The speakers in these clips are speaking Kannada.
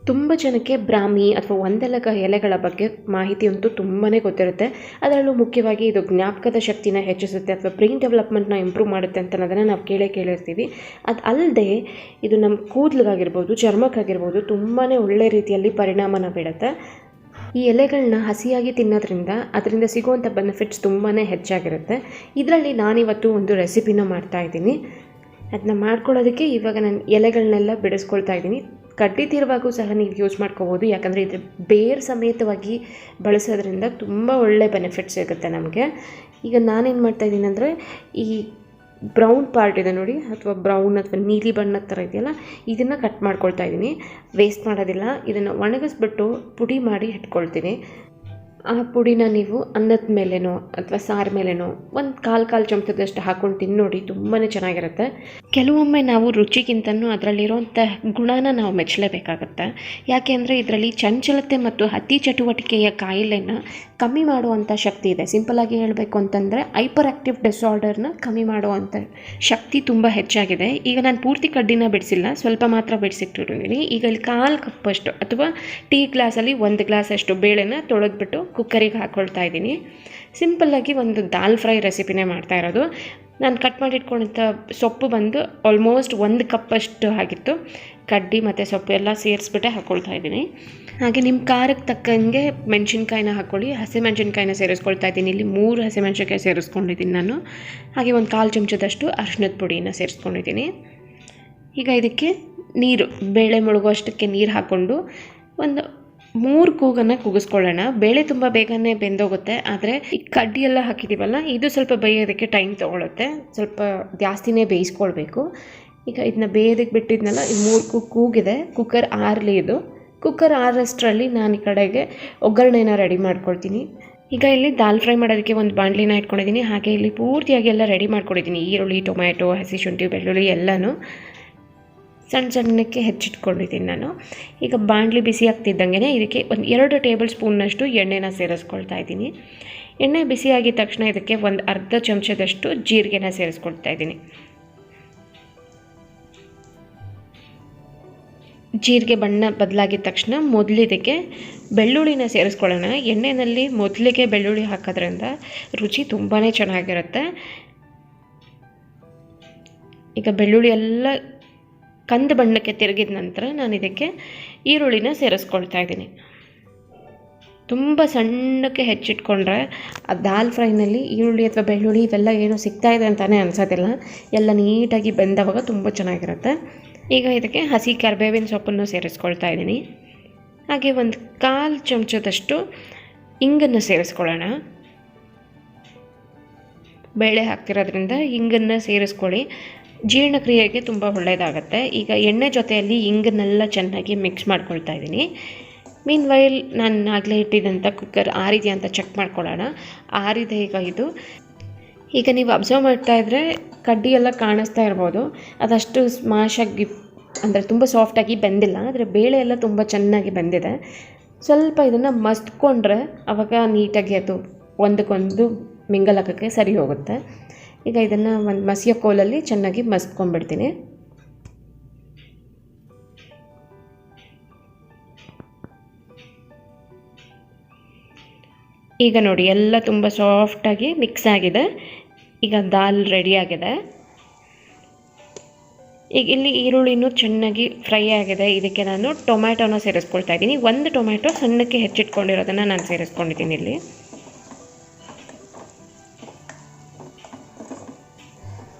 ತುಂಬ ಜನಕ್ಕೆ ಬ್ರಾಹ್ಮಿ ಅಥವಾ ಒಂದೆಲಗ ಎಲೆಗಳ ಬಗ್ಗೆ ಮಾಹಿತಿ ಅಂತೂ ತುಂಬಾ ಗೊತ್ತಿರುತ್ತೆ. ಅದರಲ್ಲೂ ಮುಖ್ಯವಾಗಿ ಇದು ಜ್ಞಾಪಕದ ಶಕ್ತಿನ ಹೆಚ್ಚಿಸುತ್ತೆ ಅಥವಾ ಬ್ರೈನ್ ಡೆವಲಪ್ಮೆಂಟ್ನ ಇಂಪ್ರೂವ್ ಮಾಡುತ್ತೆ ಅಂತ ಅನ್ನೋದನ್ನು ನಾವು ಕೇಳಿರ್ತೀವಿ. ಅದು ಅಲ್ಲದೆ ಇದು ನಮ್ಮ ಕೂದಲಿಗಾಗಿರ್ಬೋದು, ಚರ್ಮಕ್ಕಾಗಿರ್ಬೋದು ತುಂಬಾ ಒಳ್ಳೆ ರೀತಿಯಲ್ಲಿ ಪರಿಣಾಮನ ಬೀಳುತ್ತೆ. ಈ ಎಲೆಗಳನ್ನ ಹಸಿಯಾಗಿ ತಿನ್ನೋದ್ರಿಂದ ಅದರಿಂದ ಸಿಗುವಂಥ ಬೆನಿಫಿಟ್ಸ್ ತುಂಬಾ ಹೆಚ್ಚಾಗಿರುತ್ತೆ. ಇದರಲ್ಲಿ ನಾನಿವತ್ತು ಒಂದು ರೆಸಿಪಿನ ಮಾಡ್ತಾಯಿದ್ದೀನಿ. ಅದನ್ನ ಮಾಡ್ಕೊಳ್ಳೋದಕ್ಕೆ ಇವಾಗ ನಾನು ಎಲೆಗಳನ್ನೆಲ್ಲ ಬಿಡಿಸ್ಕೊಳ್ತಾ ಇದ್ದೀನಿ. ಕಡ್ಡಿ ತೀರುವಾಗೂ ಸಹ ನೀವು ಯೂಸ್ ಮಾಡ್ಕೋಬೋದು, ಯಾಕಂದರೆ ಇದ್ರ ಬೇರು ಸಮೇತವಾಗಿ ಬಳಸೋದ್ರಿಂದ ತುಂಬ ಒಳ್ಳೆ ಬೆನಿಫಿಟ್ಸ್ ಸಿಗುತ್ತೆ ನಮಗೆ. ಈಗ ನಾನೇನು ಮಾಡ್ತಾಯಿದ್ದೀನಿ ಅಂದರೆ, ಈ ಬ್ರೌನ್ ಪಾರ್ಟ್ ಇದೆ ನೋಡಿ, ಅಥವಾ ಬ್ರೌನ್ ಅಥವಾ ನೀಲಿ ಬಣ್ಣದ ಥರ ಇದೆಯಲ್ಲ, ಇದನ್ನು ಕಟ್ ಮಾಡ್ಕೊಳ್ತಾ ಇದ್ದೀನಿ. ವೇಸ್ಟ್ ಮಾಡೋದಿಲ್ಲ, ಇದನ್ನು ಒಣಗಿಸ್ಬಿಟ್ಟು ಪುಡಿ ಮಾಡಿ ಇಟ್ಕೊಳ್ತೀನಿ. ಆ ಪುಡಿನ ನೀವು ಅನ್ನದ ಮೇಲೇನೋ ಅಥವಾ ಸಾರು ಮೇಲೇನೋ ಒಂದು ಕಾಲು ಚಮಚದಷ್ಟು ಹಾಕ್ಕೊಂಡು ತಿಂದು ನೋಡಿ, ತುಂಬಾ ಚೆನ್ನಾಗಿರುತ್ತೆ. ಕೆಲವೊಮ್ಮೆ ನಾವು ರುಚಿಗಿಂತನೂ ಅದರಲ್ಲಿರೋಂಥ ಗುಣನ ನಾವು ಮೆಚ್ಚಲೇಬೇಕಾಗತ್ತೆ. ಯಾಕೆ ಅಂದರೆ ಇದರಲ್ಲಿ ಚಂಚಲತೆ ಮತ್ತು ಅತಿ ಚಟುವಟಿಕೆಯ ಕಾಯಿಲೆನ ಕಮ್ಮಿ ಮಾಡುವಂಥ ಶಕ್ತಿ ಇದೆ. ಸಿಂಪಲಾಗಿ ಹೇಳಬೇಕು ಅಂತಂದರೆ ಹೈಪರ್ ಆ್ಯಕ್ಟಿವ್ ಡಿಸಾರ್ಡರ್ನ ಕಮ್ಮಿ ಮಾಡುವಂಥ ಶಕ್ತಿ ತುಂಬ ಹೆಚ್ಚಾಗಿದೆ. ಈಗ ನಾನು ಪೂರ್ತಿ ಕಡ್ಡಿನ ಬಿಡಿಸಿಲ್ಲ, ಸ್ವಲ್ಪ ಮಾತ್ರ ಬಿಡಿಸಿಟ್ಟಿದ್ದೀನಿ. ಈಗ ಇಲ್ಲಿ 1/4 ಕಪ್ಪಷ್ಟು ಅಥವಾ ಟೀ ಗ್ಲಾಸಲ್ಲಿ 1 ಗ್ಲಾಸಷ್ಟು ಬೇಳೆನ ತೊಳೆದ್ಬಿಟ್ಟು ಕುಕ್ಕರಿಗೆ ಹಾಕ್ಕೊಳ್ತಾ ಇದ್ದೀನಿ. ಸಿಂಪಲ್ಲಾಗಿ ಒಂದು ದಾಲ್ ಫ್ರೈ ರೆಸಿಪಿನೇ ಮಾಡ್ತಾ ಇರೋದು. ನಾನು ಕಟ್ ಮಾಡಿ ಇಟ್ಕೊಂಡಿದ್ದ ಸೊಪ್ಪು ಬಂದು ಆಲ್ಮೋಸ್ಟ್ 1 ಕಪ್ಪಷ್ಟು ಆಗಿತ್ತು. ಕಡ್ಡಿ ಮತ್ತು ಸೊಪ್ಪು ಎಲ್ಲ ಸೇರಿಸ್ಬಿಟ್ಟೆ ಹಾಕ್ಕೊಳ್ತಾ ಇದ್ದೀನಿ. ಹಾಗೆ ನಿಮ್ಮ ಖಾರಕ್ಕೆ ತಕ್ಕಂಗೆ ಮೆಣಸಿನ್ಕಾಯಿನ ಹಾಕ್ಕೊಳ್ಳಿ. ಹಸಿಮೆಣಸಿನ್ಕಾಯಿನ ಸೇರಿಸ್ಕೊಳ್ತಾ ಇದ್ದೀನಿ. ಇಲ್ಲಿ 3 ಹಸಿಮೆಣಸಿನ್ಕಾಯಿ ಸೇರಿಸ್ಕೊಂಡಿದ್ದೀನಿ ನಾನು. ಹಾಗೆ ಒಂದು 1/4 ಚಮಚದಷ್ಟು ಅರಿಶಿಣದ ಪುಡಿನ ಸೇರಿಸ್ಕೊಂಡಿದ್ದೀನಿ. ಈಗ ಇದಕ್ಕೆ ನೀರು, ಬೇಳೆ ಮುಳುಗುವಷ್ಟಕ್ಕೆ ನೀರು ಹಾಕ್ಕೊಂಡು ಒಂದು 3 ಕೂಗನ್ನು ಕೂಗಿಸ್ಕೊಳ್ಳೋಣ. ಬೇಳೆ ತುಂಬ ಬೇಗನೆ ಬೆಂದೋಗುತ್ತೆ, ಆದರೆ ಈ ಕಡ್ಡಿ ಎಲ್ಲ ಹಾಕಿದ್ದೀವಲ್ಲ, ಇದು ಸ್ವಲ್ಪ ಬೇಯೋದಕ್ಕೆ ಟೈಮ್ ತೊಗೊಳುತ್ತೆ. ಸ್ವಲ್ಪ ಜಾಸ್ತಿನೇ ಬೇಯಿಸ್ಕೊಳ್ಬೇಕು. ಈಗ ಇದನ್ನ ಬೇಯೋದಕ್ಕೆ ಬಿಟ್ಟಿದ್ನಲ್ಲ, ಈ 3 ಕೂಗಿದೆ. ಕುಕ್ಕರ್ ಆರಲಿ. ಇದು ಕುಕ್ಕರ್ ಆರಷ್ಟರಲ್ಲಿ ನಾನು ಈ ಕಡೆಗೆ ಒಗ್ಗರಣೆನ ರೆಡಿ ಮಾಡ್ಕೊಳ್ತೀನಿ. ಈಗ ಇಲ್ಲಿ ದಾಲ್ ಫ್ರೈ ಮಾಡೋದಕ್ಕೆ ಒಂದು ಬಾಣಲಿನ ಇಟ್ಕೊಂಡಿದ್ದೀನಿ. ಹಾಗೆ ಇಲ್ಲಿ ಪೂರ್ತಿಯಾಗಿ ಎಲ್ಲ ರೆಡಿ ಮಾಡ್ಕೊಂಡಿದ್ದೀನಿ. ಈರುಳ್ಳಿ, ಟೊಮ್ಯಾಟೊ, ಹಸಿ ಶುಂಠಿ, ಬೆಳ್ಳುಳ್ಳಿ ಎಲ್ಲನೂ ಸಣ್ಣಕ್ಕೆ ಹೆಚ್ಚಿಟ್ಕೊಂಡಿದ್ದೀನಿ ನಾನು. ಈಗ ಬಾಣಲಿ ಬಿಸಿ ಆಗ್ತಿದ್ದಂಗೆ ಇದಕ್ಕೆ ಒಂದು 2 ಟೇಬಲ್ ಸ್ಪೂನ್ನಷ್ಟು ಎಣ್ಣೆನ ಸೇರಿಸ್ಕೊಳ್ತಾ ಇದ್ದೀನಿ. ಎಣ್ಣೆ ಬಿಸಿ ಆಗಿದ ತಕ್ಷಣ ಇದಕ್ಕೆ ಒಂದು ಅರ್ಧ ಚಮಚದಷ್ಟು ಜೀರಿಗೆನ ಸೇರಿಸ್ಕೊಳ್ತಾ ಇದ್ದೀನಿ. ಜೀರಿಗೆ ಬಣ್ಣ ಬದಲಾಗಿದ ತಕ್ಷಣ ಮೊದಲು ಇದಕ್ಕೆ ಬೆಳ್ಳುಳ್ಳಿನ ಸೇರಿಸ್ಕೊಳ್ಳೋಣ. ಎಣ್ಣೆಯಲ್ಲಿ ಮೊದಲಿಗೆ ಬೆಳ್ಳುಳ್ಳಿ ಹಾಕೋದ್ರಿಂದ ರುಚಿ ತುಂಬಾ ಚೆನ್ನಾಗಿರುತ್ತೆ. ಈಗ ಬೆಳ್ಳುಳ್ಳಿ ಎಲ್ಲ ಕಂದು ಬಣ್ಣಕ್ಕೆ ತಿರುಗಿದ ನಂತರ ನಾನು ಇದಕ್ಕೆ ಈರುಳ್ಳಿನ ಸೇರಿಸ್ಕೊಳ್ತಾ ಇದ್ದೀನಿ. ತುಂಬ ಸಣ್ಣಕ್ಕೆ ಹೆಚ್ಚಿಟ್ಕೊಂಡ್ರೆ ಆ ದಾಲ್ ಫ್ರೈನಲ್ಲಿ ಈರುಳ್ಳಿ ಅಥವಾ ಬೆಳ್ಳುಳ್ಳಿ ಇವೆಲ್ಲ ಏನೋ ಸಿಗ್ತಾಯಿದೆ ಅಂತಲೇ ಅನಿಸೋದಿಲ್ಲ. ಎಲ್ಲ ನೀಟಾಗಿ ಬೆಂದವಾಗ ತುಂಬ ಚೆನ್ನಾಗಿರುತ್ತೆ. ಈಗ ಇದಕ್ಕೆ ಹಸಿ ಕರಿಬೇವಿನ ಸೊಪ್ಪನ್ನು ಸೇರಿಸ್ಕೊಳ್ತಾ ಇದ್ದೀನಿ. ಹಾಗೆ ಒಂದು 1/4 ಚಮಚದಷ್ಟು ಇಂಗನ್ನು ಸೇರಿಸ್ಕೊಳ್ಳೋಣ. ಬೇಳೆ ಹಾಕ್ತಿರೋದ್ರಿಂದ ಇಂಗನ್ನು ಸೇರಿಸ್ಕೊಳ್ಳಿ, ಜೀರ್ಣಕ್ರಿಯೆಗೆ ತುಂಬ ಒಳ್ಳೆಯದಾಗತ್ತೆ. ಈಗ ಎಣ್ಣೆ ಜೊತೆಯಲ್ಲಿ ಇಂಗನ್ನೆಲ್ಲ ಚೆನ್ನಾಗಿ ಮಿಕ್ಸ್ ಮಾಡ್ಕೊಳ್ತಾ ಇದ್ದೀನಿ. ಮೀನ್ ವೈಲ್ ನಾನು ಆಗಲೇ ಇಟ್ಟಿದ್ದಂಥ ಕುಕ್ಕರ್ ಆರಿದೆಯಾ ಅಂತ ಚೆಕ್ ಮಾಡ್ಕೊಳ್ಳೋಣ. ಆರಿದೆ ಈಗ ಇದು. ಈಗ ನೀವು ಅಬ್ಸರ್ವ್ ಮಾಡ್ತಾಯಿದ್ರೆ ಕಡ್ಡಿ ಎಲ್ಲ ಕಾಣಿಸ್ತಾ ಇರ್ಬೋದು, ಅದಷ್ಟು ಸ್ಮಾಶಾಗಿ ಅಂದರೆ ತುಂಬ ಸಾಫ್ಟಾಗಿ ಬೆಂದಿಲ್ಲ. ಆದರೆ ಬೇಳೆ ಎಲ್ಲ ತುಂಬ ಚೆನ್ನಾಗಿ ಬೆಂದಿದೆ. ಸ್ವಲ್ಪ ಇದನ್ನು ಮಸ್ತ್ಕೊಂಡ್ರೆ ಆವಾಗ ನೀಟಾಗಿ ಅದು ಒಂದಕ್ಕೊಂದು ಮಿಂಗಲ್ ಹಾಕೋಕ್ಕೆ ಸರಿ ಹೋಗುತ್ತೆ. ಈಗ ಇದನ್ನು ಒಂದು ಮಸಿಯ ಕೋಲಲ್ಲಿ ಚೆನ್ನಾಗಿ ಮಸ್ತ್ಕೊಂಡ್ಬಿಡ್ತೀನಿ. ಈಗ ನೋಡಿ ಎಲ್ಲ ತುಂಬ ಸಾಫ್ಟಾಗಿ ಮಿಕ್ಸ್ ಆಗಿದೆ. ಈಗ ದಾಲ್ ರೆಡಿಯಾಗಿದೆ. ಈಗ ಇಲ್ಲಿ ಈರುಳ್ಳಿನೂ ಚೆನ್ನಾಗಿ ಫ್ರೈ ಆಗಿದೆ. ಇದಕ್ಕೆ ನಾನು ಟೊಮ್ಯಾಟೋನ ಸೇರಿಸ್ಕೊಳ್ತಾ ಇದ್ದೀನಿ. 1 ಟೊಮ್ಯಾಟೊ ಸಣ್ಣಕ್ಕೆ ಹೆಚ್ಚಿಟ್ಕೊಂಡಿರೋದನ್ನು ನಾನು ಸೇರಿಸ್ಕೊಂಡಿದ್ದೀನಿ ಇಲ್ಲಿ.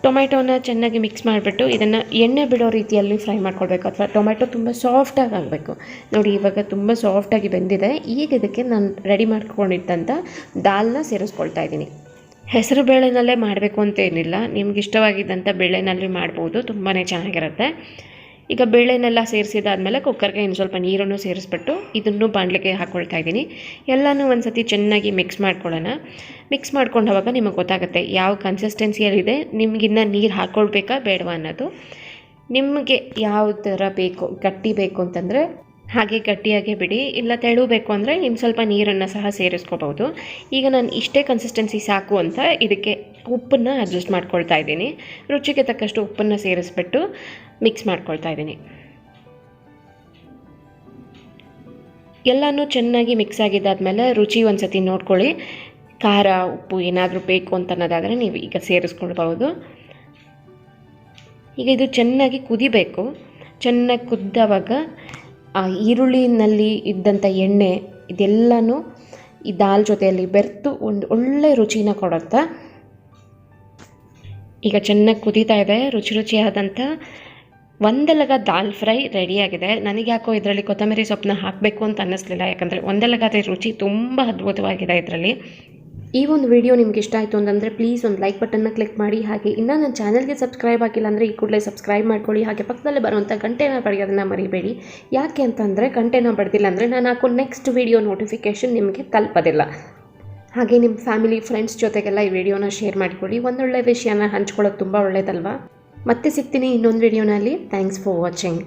ಟೊಮ್ಯಾಟೋನ ಚೆನ್ನಾಗಿ ಮಿಕ್ಸ್ ಮಾಡಿಬಿಟ್ಟು ಇದನ್ನು ಎಣ್ಣೆ ಬಿಡೋ ರೀತಿಯಲ್ಲಿ ಫ್ರೈ ಮಾಡ್ಕೊಳ್ಬೇಕು, ಅಥವಾ ಟೊಮ್ಯಾಟೊ ತುಂಬ ಸಾಫ್ಟಾಗಿ ಆಗಬೇಕು. ನೋಡಿ ಇವಾಗ ತುಂಬ ಸಾಫ್ಟಾಗಿ ಬೆಂದಿದೆ. ಈಗ ಇದಕ್ಕೆ ನಾನು ರೆಡಿ ಮಾಡ್ಕೊಂಡಿದ್ದಂಥ ದಾಲ್ನ ಸೇರಿಸ್ಕೊಳ್ತಾ ಇದ್ದೀನಿ. ಹೆಸರು ಬೇಳೆನಲ್ಲೇ ಮಾಡಬೇಕು ಅಂತ ಏನಿಲ್ಲ, ನಿಮ್ಗೆ ಇಷ್ಟವಾಗಿದ್ದಂಥ ಬೇಳೆನಲ್ಲಿ ಮಾಡ್ಬೋದು, ತುಂಬಾ ಚೆನ್ನಾಗಿರುತ್ತೆ. ಈಗ ಬೇಳೆನೆಲ್ಲ ಸೇರಿಸಿದಾದ್ಮೇಲೆ ಕುಕ್ಕರ್ಗೆ ಇನ್ನು ಸ್ವಲ್ಪ ನೀರನ್ನು ಸೇರಿಸ್ಬಿಟ್ಟು ಇದನ್ನು ಬಾಣಲಿಗೆ ಹಾಕ್ಕೊಳ್ತಾ ಇದ್ದೀನಿ. ಎಲ್ಲನೂ ಒಂದು ಸತಿ ಚೆನ್ನಾಗಿ ಮಿಕ್ಸ್ ಮಾಡ್ಕೊಳ್ಳೋಣ. ಮಿಕ್ಸ್ ಮಾಡ್ಕೊಂಡಾಗ ನಿಮಗೆ ಗೊತ್ತಾಗುತ್ತೆ ಯಾವ ಕನ್ಸಿಸ್ಟೆನ್ಸಿಯಲ್ಲಿದೆ, ನಿಮಗಿನ್ನ ನೀರು ಹಾಕ್ಕೊಳ್ಬೇಕಾ ಬೇಡವಾ ಅನ್ನೋದು. ನಿಮಗೆ ಯಾವ ಥರ ಬೇಕು, ಗಟ್ಟಿ ಬೇಕು ಅಂತಂದರೆ ಹಾಗೆ ಗಟ್ಟಿಯಾಗೆ ಬಿಡಿ, ಇಲ್ಲ ತೆಳು ಬೇಕು ಅಂದರೆ ಇನ್ನು ಸ್ವಲ್ಪ ನೀರನ್ನು ಸಹ ಸೇರಿಸ್ಕೋಬೋದು. ಈಗ ನಾನು ಇಷ್ಟೇ ಕನ್ಸಿಸ್ಟೆನ್ಸಿ ಸಾಕು ಅಂತ ಇದಕ್ಕೆ ಉಪ್ಪನ್ನು ಅಡ್ಜಸ್ಟ್ ಮಾಡ್ಕೊಳ್ತಾ ಇದ್ದೀನಿ. ರುಚಿಗೆ ತಕ್ಕಷ್ಟು ಉಪ್ಪನ್ನು ಸೇರಿಸ್ಬಿಟ್ಟು ಮಿಕ್ಸ್ ಮಾಡ್ಕೊಳ್ತಾ ಇದ್ದೀನಿ. ಎಲ್ಲನೂ ಚೆನ್ನಾಗಿ ಮಿಕ್ಸ್ ಆಗಿದ್ದಾದಮೇಲೆ ರುಚಿ ಒಂದು ಸತಿ ನೋಡ್ಕೊಳ್ಳಿ. ಖಾರ ಉಪ್ಪು ಏನಾದರೂ ಬೇಕು ಅಂತ ಅನ್ನೋದಾದರೆ ನೀವು ಈಗ ಸೇರಿಸ್ಕೊಳ್ಬೋದು. ಈಗ ಇದು ಚೆನ್ನಾಗಿ ಕುದಿಬೇಕು. ಚೆನ್ನಾಗಿ ಕುದ್ದವಾಗ ಆ ಈರುಳ್ಳಿನಲ್ಲಿ ಇದ್ದಂಥ ಎಣ್ಣೆ ಇದೆಲ್ಲನೂ ಈ ದಾಲ್ ಜೊತೆಯಲ್ಲಿ ಬೆರೆತು ಒಂದು ಒಳ್ಳೆ ರುಚಿನ ಕೊಡುತ್ತೆ. ಈಗ ಚೆನ್ನಾಗಿ ಕುದೀತಾ ಇದೆ. ರುಚಿಯಾದಂಥ ಒಂದೆಲಗ ದಾಲ್ ಫ್ರೈ ರೆಡಿಯಾಗಿದೆ. ನನಗೆ ಯಾಕೋ ಇದರಲ್ಲಿ ಕೊತ್ತಂಬರಿ ಸೊಪ್ಪನ್ನ ಹಾಕಬೇಕು ಅಂತ ಅನ್ನಿಸ್ಲಿಲ್ಲ, ಯಾಕಂದರೆ ಒಂದೆಲಗದ ರುಚಿ ತುಂಬ ಅದ್ಭುತವಾಗಿದೆ ಇದರಲ್ಲಿ. ಈ ಒಂದು ವಿಡಿಯೋ ನಿಮ್ಗೆ ಇಷ್ಟ ಆಯಿತು ಅಂತಂದರೆ ಪ್ಲೀಸ್ ಒಂದು ಲೈಕ್ ಬಟನ್ನ ಕ್ಲಿಕ್ ಮಾಡಿ. ಹಾಗೆ ಇನ್ನೂ ನನ್ನ ಚಾನಲ್ಗೆ ಸಬ್ಸ್ಕ್ರೈಬ್ ಆಗಿಲ್ಲ ಅಂದರೆ ಈ ಕೂಡಲೇ ಸಬ್ಸ್ಕ್ರೈಬ್ ಮಾಡ್ಕೊಳ್ಳಿ. ಹಾಗೆ ಪಕ್ಕದಲ್ಲೇ ಬರುವಂಥ ಗಂಟೆನ ಬಡಿಯೋದನ್ನು ಮರಿಬೇಡಿ. ಯಾಕೆ ಅಂತಂದರೆ ಗಂಟೆನ ಬಡ್ದಿಲ್ಲ ಅಂದರೆ ನಾನು ಹಾಕೋ ನೆಕ್ಸ್ಟ್ ವಿಡಿಯೋ ನೋಟಿಫಿಕೇಷನ್ ನಿಮಗೆ ತಲುಪೋದಿಲ್ಲ. ಹಾಗೆ ನಿಮ್ಮ ಫ್ಯಾಮಿಲಿ ಫ್ರೆಂಡ್ಸ್ ಜೊತೆಗೆಲ್ಲ ಈ ವಿಡಿಯೋನ ಶೇರ್ ಮಾಡಿಕೊಳ್ಳಿ. ಒಂದೊಳ್ಳೆ ವಿಷಯನ ಹಂಚ್ಕೊಳ್ಳೋದು ತುಂಬ ಒಳ್ಳೆಯದಲ್ವಾ. ಮತ್ತೆ ಸಿಗ್ತೀನಿ ಇನ್ನೊಂದು ವಿಡಿಯೋನಲ್ಲಿ. Thanks for watching.